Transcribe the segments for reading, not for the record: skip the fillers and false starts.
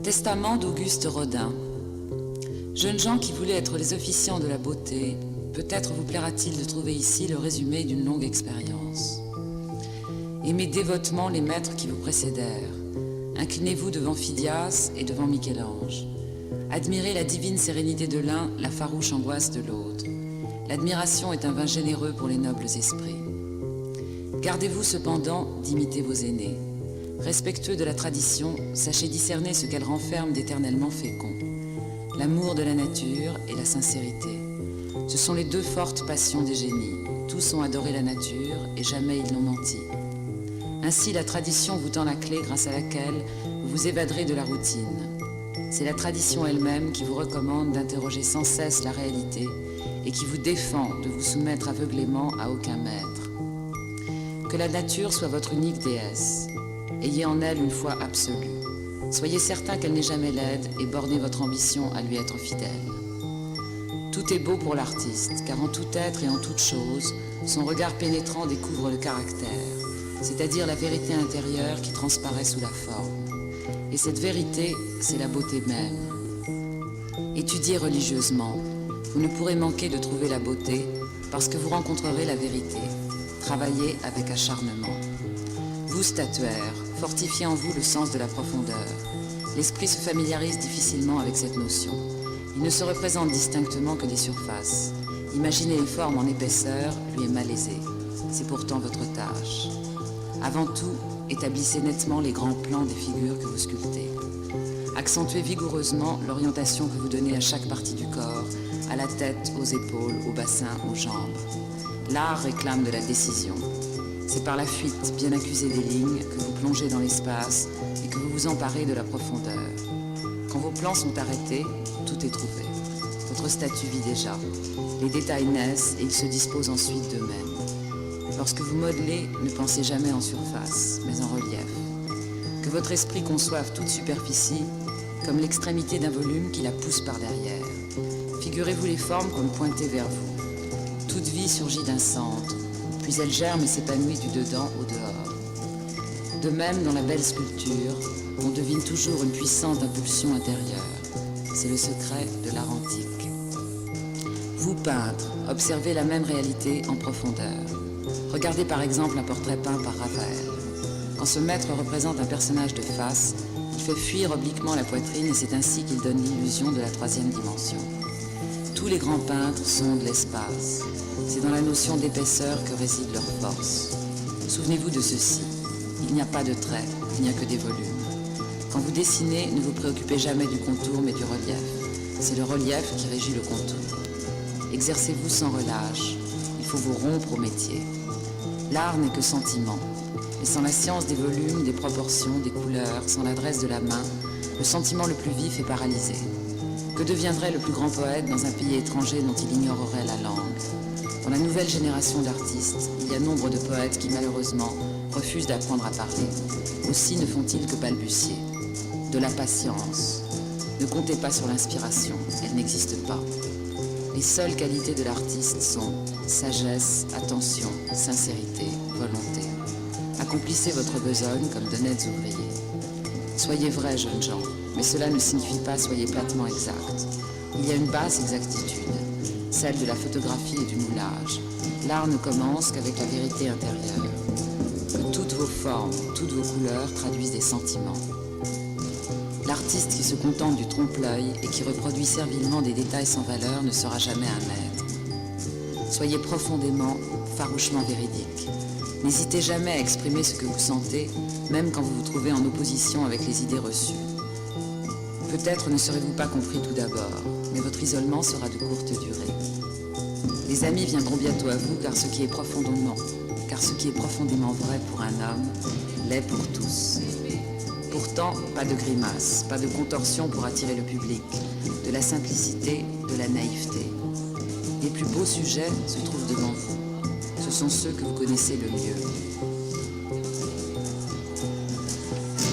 Testament d'Auguste Rodin. Jeunes gens qui voulaient être les officiants de la beauté, peut-être vous plaira-t-il de trouver ici le résumé d'une longue expérience. Aimez dévotement les maîtres qui vous précédèrent. Inclinez-vous devant Phidias et devant Michel-Ange. Admirez la divine sérénité de l'un, la farouche angoisse de l'autre. L'admiration est un vin généreux pour les nobles esprits. Gardez-vous cependant d'imiter vos aînés. Respectueux de la tradition, sachez discerner ce qu'elle renferme d'éternellement fécond. L'amour de la nature et la sincérité. Ce sont les deux fortes passions des génies. Tous ont adoré la nature et jamais ils n'ont menti. Ainsi, la tradition vous tend la clé grâce à laquelle vous vous évaderez de la routine. C'est la tradition elle-même qui vous recommande d'interroger sans cesse la réalité et qui vous défend de vous soumettre aveuglément à aucun maître. Que la nature soit votre unique déesse. Ayez en elle une foi absolue. Soyez certain qu'elle n'est jamais laide et bornez votre ambition à lui être fidèle. Tout est beau pour l'artiste, car en tout être et en toute chose, son regard pénétrant découvre le caractère, c'est-à-dire la vérité intérieure qui transparaît sous la forme. Et cette vérité, c'est la beauté même. Étudiez religieusement. Vous ne pourrez manquer de trouver la beauté parce que vous rencontrerez la vérité. Travaillez avec acharnement. Vous, statuaire, fortifiez en vous le sens de la profondeur. L'esprit se familiarise difficilement avec cette notion. Il ne se représente distinctement que des surfaces. Imaginer les formes en épaisseur lui est malaisé. C'est pourtant votre tâche. Avant tout, établissez nettement les grands plans des figures que vous sculptez. Accentuez vigoureusement l'orientation que vous donnez à chaque partie du corps, à la tête, aux épaules, au bassin, aux jambes. L'art réclame de la décision. C'est par la fuite bien accusée des lignes que vous plongez dans l'espace et que vous vous emparez de la profondeur. Quand vos plans sont arrêtés, tout est trouvé. Votre statue vit déjà. Les détails naissent et ils se disposent ensuite d'eux-mêmes. Lorsque vous modelez, ne pensez jamais en surface, mais en relief. Que votre esprit conçoive toute superficie comme l'extrémité d'un volume qui la pousse par derrière. Figurez-vous les formes comme pointées vers vous. Toute vie surgit d'un centre, puis elle germe et s'épanouit du dedans au dehors. De même, dans la belle sculpture, on devine toujours une puissante impulsion intérieure. C'est le secret de l'art antique. Vous, peintres, observez la même réalité en profondeur. Regardez par exemple un portrait peint par Ravel. Quand ce maître représente un personnage de face, il fait fuir obliquement la poitrine et c'est ainsi qu'il donne l'illusion de la troisième dimension. Tous les grands peintres sont de l'espace. C'est dans la notion d'épaisseur que réside leur force. Souvenez-vous de ceci. Il n'y a pas de traits, il n'y a que des volumes. Quand vous dessinez, ne vous préoccupez jamais du contour mais du relief. C'est le relief qui régit le contour. Exercez-vous sans relâche. Il faut vous rompre au métier. L'art n'est que sentiment. Et sans la science des volumes, des proportions, des couleurs, sans l'adresse de la main, le sentiment le plus vif est paralysé. Que deviendrait le plus grand poète dans un pays étranger dont il ignorerait la langue? Dans la nouvelle génération d'artistes, il y a nombre de poètes qui malheureusement refusent d'apprendre à parler. Aussi ne font-ils que balbutier. De la patience. Ne comptez pas sur l'inspiration, elle n'existe pas. Les seules qualités de l'artiste sont sagesse, attention, sincérité, volonté. Accomplissez votre besogne comme d'honnêtes ouvriers. Soyez vrais, jeunes gens, mais cela ne signifie pas soyez platement exacts. Il y a une basse exactitude, celle de la photographie et du moulage. L'art ne commence qu'avec la vérité intérieure. Que toutes vos formes, toutes vos couleurs traduisent des sentiments. L'artiste qui se contente du trompe-l'œil et qui reproduit servilement des détails sans valeur ne sera jamais un maître. Soyez profondément, farouchement véridique. N'hésitez jamais à exprimer ce que vous sentez, même quand vous vous trouvez en opposition avec les idées reçues. Peut-être ne serez-vous pas compris tout d'abord, mais votre isolement sera de courte durée. Les amis viendront bientôt à vous car ce qui est profondément vrai pour un homme, l'est pour tous. Pourtant, pas de grimaces, pas de contorsion pour attirer le public, de la simplicité, de la naïveté. Les plus beaux sujets se trouvent devant vous. Ce sont ceux que vous connaissez le mieux.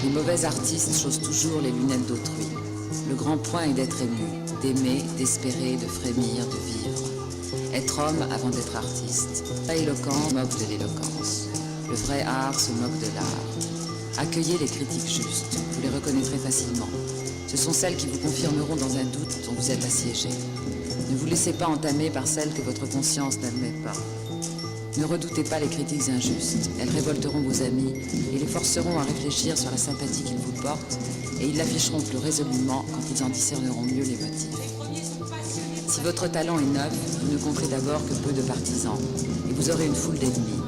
Les mauvais artistes chaussent toujours les lunettes d'autrui. Le grand point est d'être ému, d'aimer, d'espérer, de frémir, de vivre. Être homme avant d'être artiste. La éloquence moque de l'éloquence. Le vrai art se moque de l'art. Accueillez les critiques justes. les reconnaîtrez facilement. Ce sont celles qui vous confirmeront dans un doute dont vous êtes assiégé. Ne vous laissez pas entamer par celles que votre conscience n'admet pas. Ne redoutez pas les critiques injustes, elles révolteront vos amis et les forceront à réfléchir sur la sympathie qu'ils vous portent, et ils l'afficheront plus résolument quand ils en discerneront mieux les motifs. Si votre talent est neuf, vous ne compterez d'abord que peu de partisans, et vous aurez une foule d'ennemis.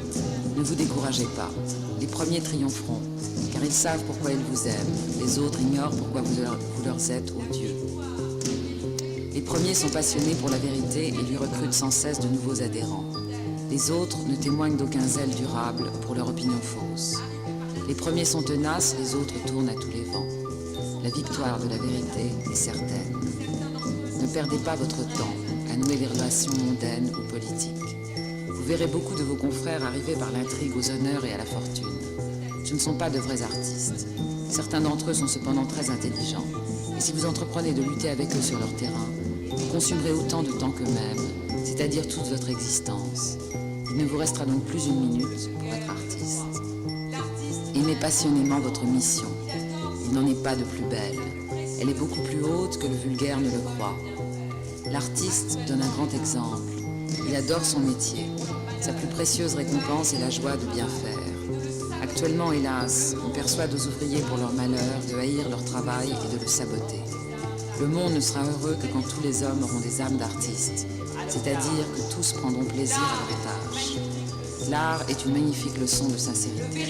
Ne vous découragez pas, les premiers triompheront, car ils savent pourquoi ils vous aiment, les autres ignorent pourquoi vous leur êtes odieux. Les premiers sont passionnés pour la vérité et lui recrutent sans cesse de nouveaux adhérents. Les autres ne témoignent d'aucun zèle durable pour leur opinion fausse. Les premiers sont tenaces, les autres tournent à tous les vents. La victoire de la vérité est certaine. Ne perdez pas votre temps à nouer des relations mondaines ou politiques. Vous verrez beaucoup de vos confrères arriver par l'intrigue aux honneurs et à la fortune. Ce ne sont pas de vrais artistes. Certains d'entre eux sont cependant très intelligents. Et si vous entreprenez de lutter avec eux sur leur terrain, vous consumerez autant de temps qu'eux-mêmes, c'est-à-dire toute votre existence. Il ne vous restera donc plus une minute pour être artiste. Aimez passionnément votre mission. Il n'en est pas de plus belle. Elle est beaucoup plus haute que le vulgaire ne le croit. L'artiste donne un grand exemple. Il adore son métier. Sa plus précieuse récompense est la joie de bien faire. Actuellement, hélas, on persuade aux ouvriers pour leur malheur de haïr leur travail et de le saboter. Le monde ne sera heureux que quand tous les hommes auront des âmes d'artistes, c'est-à-dire que tous prendront plaisir à leur tâche. L'art est une magnifique leçon de sincérité.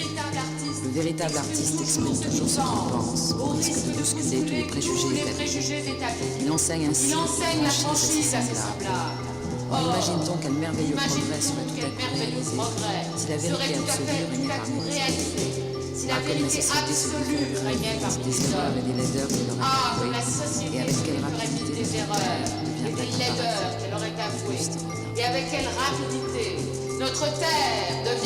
Le véritable artiste exprime toujours ce qu'il pense, au risque de bousculer tous les préjugés établis. Il enseigne ainsi la franchise à ses semblables. On imagine donc quel merveilleux progrès serait tout à coup réalisé si la vérité absolue régnait parmi les hommes. Ah, comme la société se développerait, des erreurs et des laideurs qu'elle aurait avouées, et avec quelle rapidité des erreurs et des laideurs qu'elle aurait avouées, et avec quelle rapidité notre terre devient